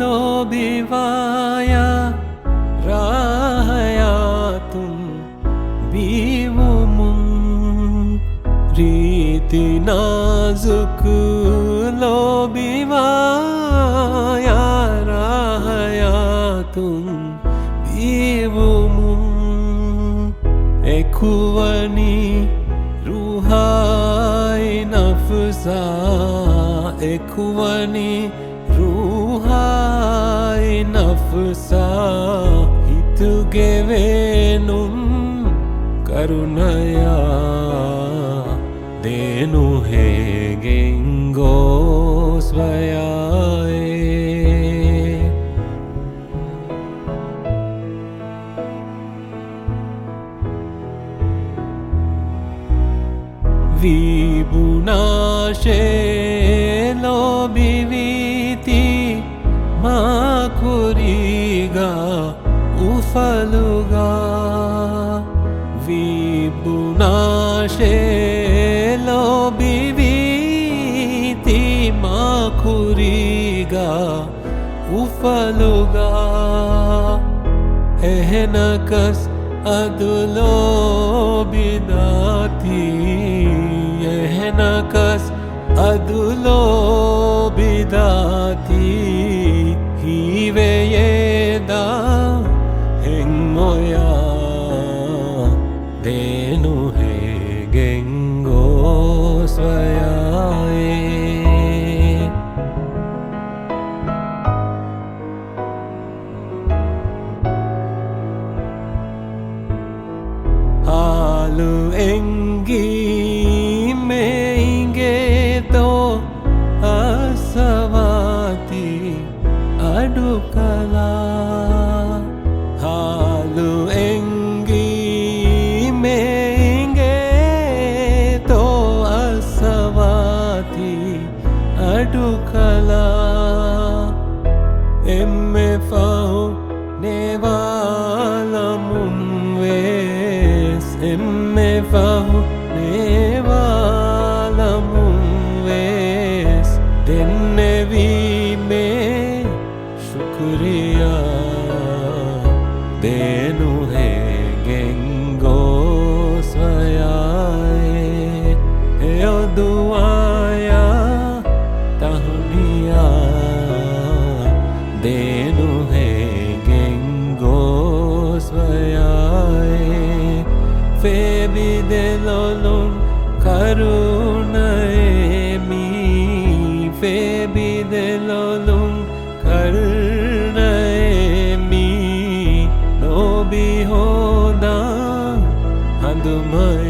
लोबिवाया राहया तुम बीवुमुं रीति नाजुक लोबिवाया राहया तुम बीवुमुं ekuwani ruhai nafsa ekuwani ruhai nafsa hitugevenum karunaya denu hegengo swayae Vibunashe lobiviti makuriga ufaluga Vibunashe lobiviti makuriga ufaluga ehnakas adulo bidati ehnakas adulo bidati hiveyeda hengoya denu hegengo swayae halu engi meinge to asavati adukala halu engi meinge to asavati adukala emme fahu nevalamun ves emme fahu nevalamun ves denne vime shukriya denu hegengo swayae eoduaya tahuniya denu hegengo swayae febidelolun karunaemi febidelolun karunaemi lobihoda handumai